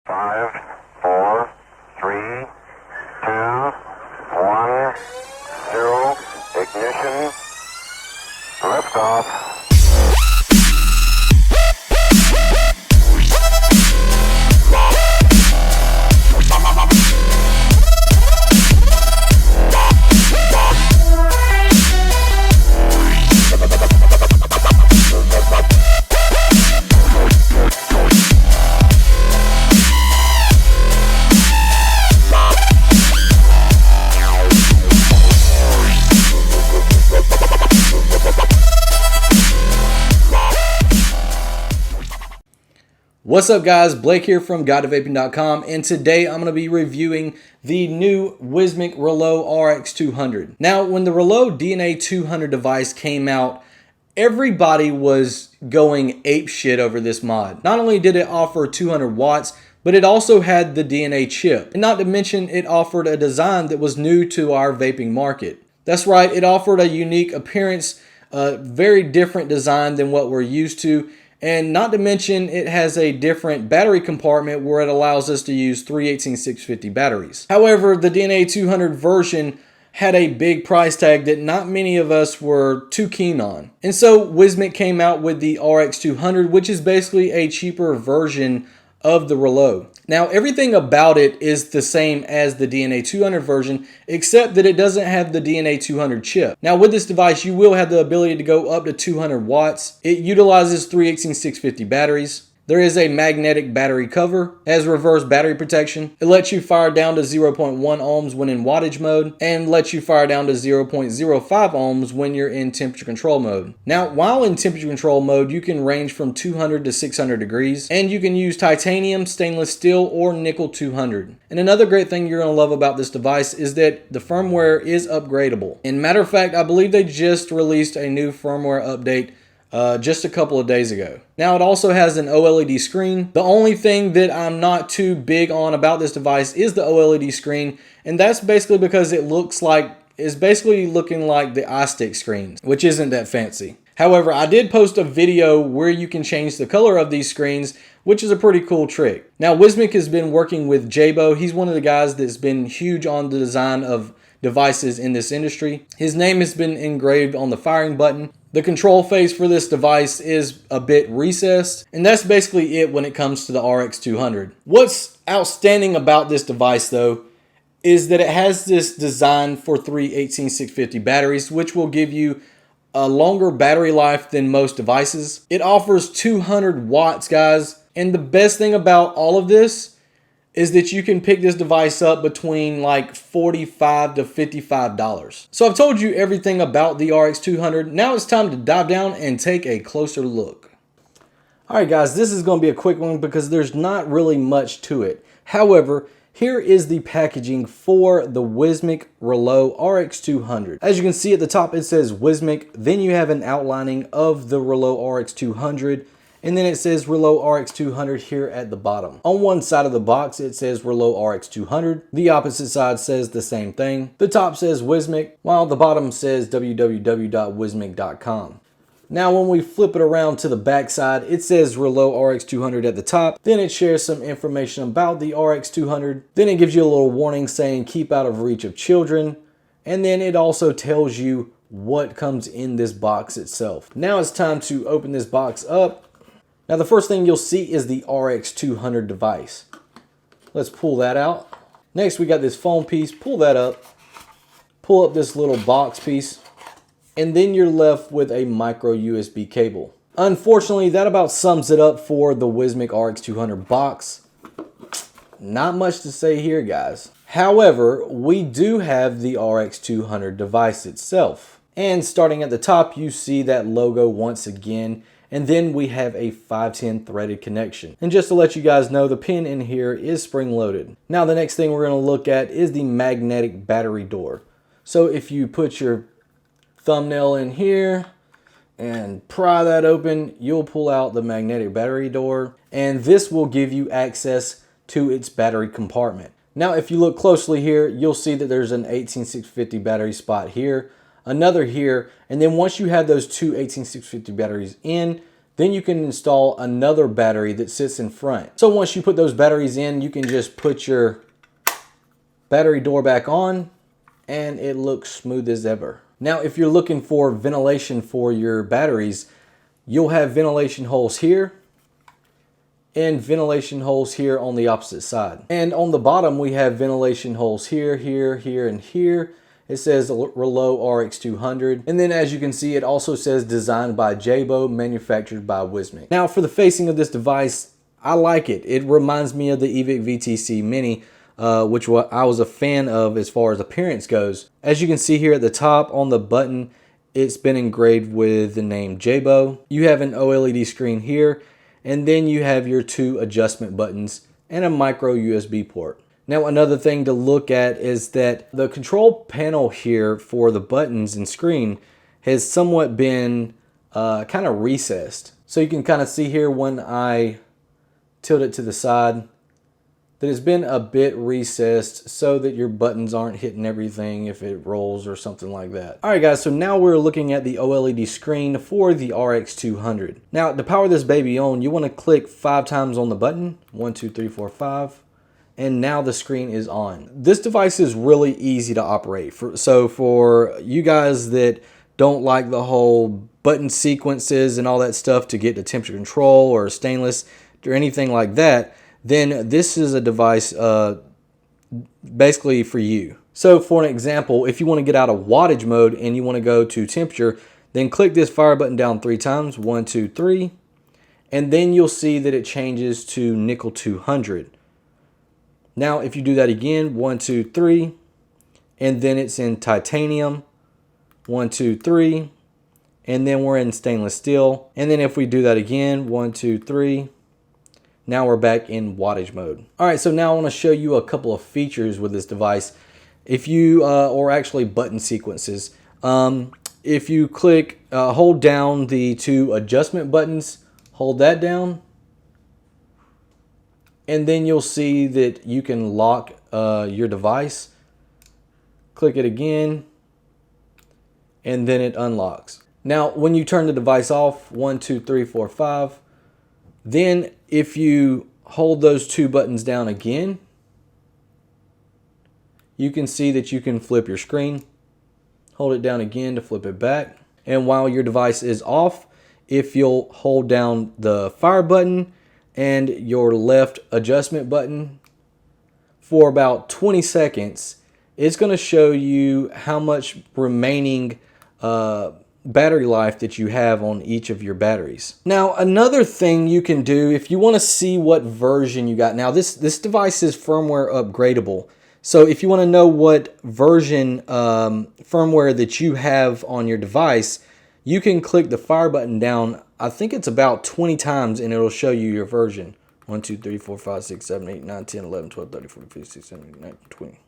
5, 4, 3, 2, 1, 0, ignition, liftoff. What's up guys, Blake here from GuideToVaping.com, and today I'm going to be reviewing the new Wismec Reuleaux RX200. Now, when the Reuleaux DNA 200 device came out, everybody was going apeshit over this mod. Not only did it offer 200 watts, but it also had the DNA chip. And not to mention, it offered a design that was new to our vaping market. That's right, it offered a unique appearance, a very different design than what we're used to. And not to mention, it has a different battery compartment where it allows us to use 3 18650 batteries. However, the DNA 200 version had a big price tag that not many of us were too keen on. And so Wismec came out with the RX200, which is basically a cheaper version of the Reuleaux. Now, everything about it is the same as the DNA 200 version, except that it doesn't have the DNA 200 chip. Now, with this device, you will have the ability to go up to 200 watts. It utilizes 3 18650 batteries. There is a magnetic battery cover, has reverse battery protection. It lets you fire down to 0.1 ohms when in wattage mode, and lets you fire down to 0.05 ohms when you're in temperature control mode. Now, while in temperature control mode, you can range from 200 to 600 degrees, and you can use titanium, stainless steel, or nickel 200. And another great thing you're going to love about this device is that the firmware is upgradable. And matter of fact, I believe they just released a new firmware update just a couple of days ago. Now, it also has an OLED screen. The only thing that I'm not too big on about this device is the OLED screen, and that's basically because it's basically looking like the iStick screens, which isn't that fancy. However, I did post a video where you can change the color of these screens, which is a pretty cool trick. Now, Wismec has been working with Jabo. He's one of the guys that's been huge on the design of devices in this industry. His name has been engraved on the firing button. The control face for this device is a bit recessed, and that's basically it when it comes to the RX200. What's outstanding about this device though is that it has this design for 3 18650 batteries, which will give you a longer battery life than most devices. It offers 200 watts, guys, and the best thing about all of this is that you can pick this device up between like $45 to $55. So I've told you everything about the RX200. Now it's time to dive down and take a closer look. All right, guys, this is going to be a quick one because there's not really much to it. However, here is the packaging for the Wismec Reuleaux RX200. As you can see at the top, it says Wismec. Then you have an outlining of the Reuleaux RX200. And then it says Reuleaux RX200 here at the bottom. On one side of the box, it says Reuleaux RX200. The opposite side says the same thing. The top says Wismec, while the bottom says www.wismec.com. Now, when we flip it around to the back side, it says Reuleaux RX200 at the top. Then it shares some information about the RX200. Then it gives you a little warning saying keep out of reach of children. And then it also tells you what comes in this box itself. Now it's time to open this box up. Now, the first thing you'll see is the RX200 device. Let's pull that out. Next, we got this foam piece. Pull that up. Pull up this little box piece. And then you're left with a micro USB cable. Unfortunately, that about sums it up for the Wismec RX200 box. Not much to say here, guys. However, we do have the RX200 device itself. And starting at the top, you see that logo once again. And then we have a 510 threaded connection. And just to let you guys know, the pin in here is spring loaded. Now, the next thing we're going to look at is the magnetic battery door. So if you put your thumbnail in here and pry that open, you'll pull out the magnetic battery door, and this will give you access to its battery compartment. Now, if you look closely here, you'll see that there's an 18650 battery spot here, another here, and then once you have those two 18650 batteries in, then you can install another battery that sits in front. So once you put those batteries in, you can just put your battery door back on and it looks smooth as ever. Now, if you're looking for ventilation for your batteries, you'll have ventilation holes here and ventilation holes here on the opposite side. And on the bottom, we have ventilation holes here, here, here, and here. It says Reuleaux RX200. And then as you can see, it also says designed by Jabo, manufactured by Wismec. Now for the facing of this device, I like it. It reminds me of the EVIC VTC Mini, which I was a fan of as far as appearance goes. As you can see here at the top on the button, it's been engraved with the name Jabo. You have an OLED screen here, and then you have your 2 adjustment buttons and a micro USB port. Now another thing to look at is that the control panel here for the buttons and screen has somewhat been kind of recessed. So you can kind of see here when I tilt it to the side that it's been a bit recessed so that your buttons aren't hitting everything if it rolls or something like that. Alright guys, so now we're looking at the OLED screen for the RX200. Now to power this baby on, you want to click 5 times on the button. 1, 2, 3, 4, 5. And now the screen is on. This device is really easy to operate. So for you guys that don't like the whole button sequences and all that stuff to get to temperature control or stainless or anything like that, then this is a device basically for you. So for an example, if you want to get out of wattage mode and you want to go to temperature, then click this fire button down 3 times, 1, 2, 3, and then you'll see that it changes to nickel 200. Now if you do that again, 1, 2, 3, and then it's in titanium, 1, 2, 3, and then we're in stainless steel. And then if we do that again, 1, 2, 3, now we're back in wattage mode. All right, so now I want to show you a couple of features with this device. If you, or actually button sequences, if you click, hold down the 2 adjustment buttons, hold that down, and then you'll see that you can lock your device. Click it again, and then it unlocks. Now, when you turn the device off, 1, 2, 3, 4, 5, then if you hold those 2 buttons down again, you can see that you can flip your screen. Hold it down again to flip it back. And while your device is off, if you'll hold down the fire button and your left adjustment button for about 20 seconds, it's going to show you how much remaining battery life that you have on each of your batteries. Now another thing you can do if you want to see what version you got. Now this device is firmware upgradable. So if you want to know what version firmware that you have on your device, you can click the fire button down. I think it's about 20 times and it'll show you your version. 1, 2, 3, 4, 5, 6, 7, 8, 9, 10, 11, 12, 13, 14, 15, 16, 17, 18, 19, 20.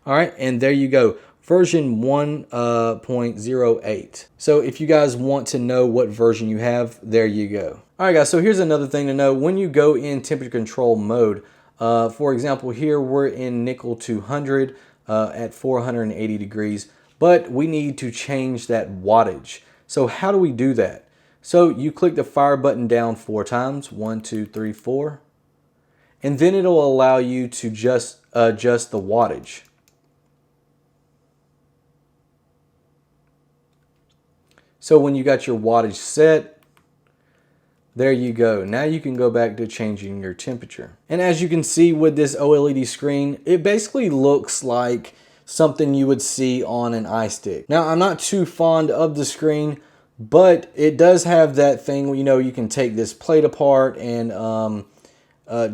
All right, and there you go. Version 1.08. So if you guys want to know what version you have, there you go. All right, guys, so here's another thing to know. When you go in temperature control mode, for example, here we're in nickel 200 at 480 degrees, but we need to change that wattage. So how do we do that? So you click the fire button down 4 times, 1, 2, 3, 4, and then it'll allow you to just adjust the wattage. So when you got your wattage set, there you go. Now you can go back to changing your temperature. And as you can see with this OLED screen, it basically looks like something you would see on an iStick. Now I'm not too fond of the screen, but it does have that thing, you know, you can take this plate apart and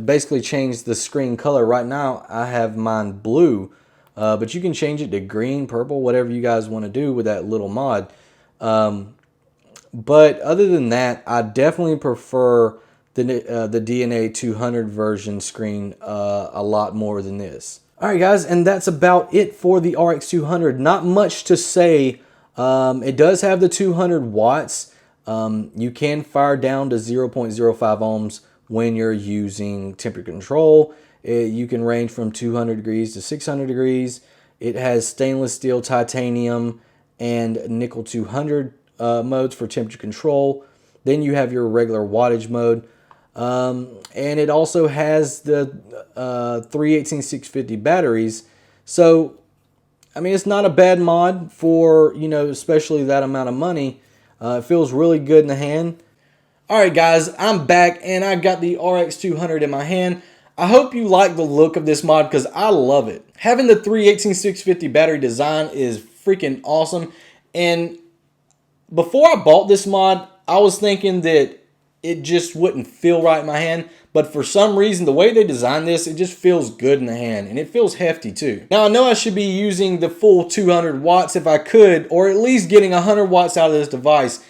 basically change the screen color. Right now I have mine blue, but you can change it to green, purple, whatever you guys want to do with that little mod. But other than that, I definitely prefer the DNA 200 version screen a lot more than this. All right, guys, and that's about it for the RX200. Not much to say. It does have the 200 watts. You can fire down to 0.05 ohms when you're using temperature control. You can range from 200 degrees to 600 degrees. It has stainless steel, titanium, and nickel 200 modes for temperature control. Then you have your regular wattage mode. And it also has the 318-650 batteries. So, I mean, it's not a bad mod for, you know, especially that amount of money. It feels really good in the hand. Alright guys, I'm back and I got the RX200 in my hand. I hope you like the look of this mod because I love it. Having the 318-650 battery design is freaking awesome. And before I bought this mod, I was thinking that it just wouldn't feel right in my hand. But for some reason, the way they designed this, it just feels good in the hand. And it feels hefty too. Now, I know I should be using the full 200 watts if I could, or at least getting 100 watts out of this device.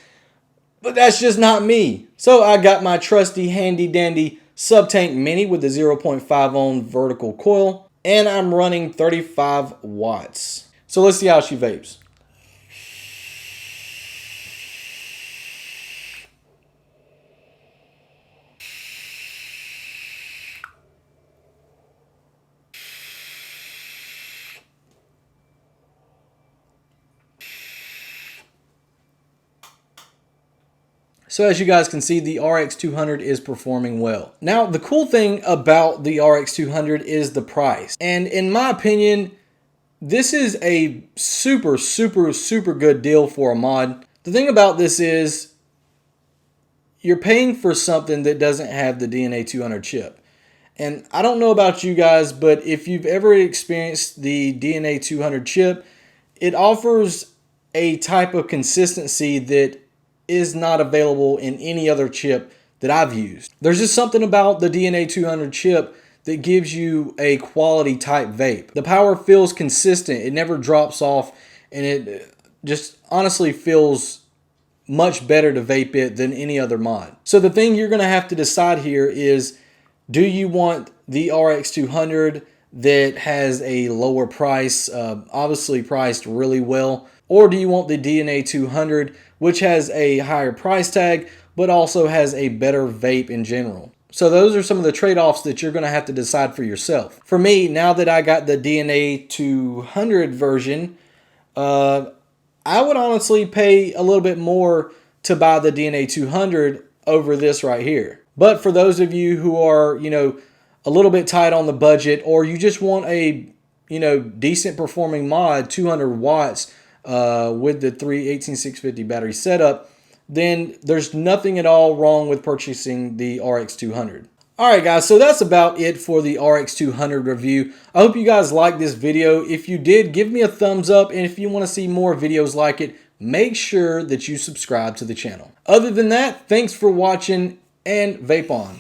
But that's just not me. So I got my trusty handy dandy sub-tank mini with the 0.5 ohm vertical coil. And I'm running 35 watts. So let's see how she vapes. So as you guys can see, the RX200 is performing well. Now, the cool thing about the RX200 is the price. And in my opinion, this is a super good deal for a mod. The thing about this is you're paying for something that doesn't have the DNA 200 chip. And I don't know about you guys, but if you've ever experienced the DNA 200 chip, it offers a type of consistency that is not available in any other chip that I've used. There's just something about the DNA 200 chip that gives you a quality type vape. The power feels consistent, it never drops off, and it just honestly feels much better to vape it than any other mod. So the thing you're gonna have to decide here is, do you want the RX200 that has a lower price, obviously priced really well, or do you want the DNA 200 which has a higher price tag but also has a better vape in general? So those are some of the trade-offs that you're going to have to decide for yourself. For me, now that I got the DNA 200 version, I would honestly pay a little bit more to buy the DNA 200 over this right here. But for those of you who are, you know, a little bit tight on the budget, or you just want a, you know, decent performing mod, 200 watts with the 318-650 battery setup, then there's nothing at all wrong with purchasing the RX200. Alright guys, so that's about it for the RX200 review. I hope you guys liked this video. If you did, give me a thumbs up, and if you want to see more videos like it, make sure that you subscribe to the channel. Other than that, thanks for watching, and vape on.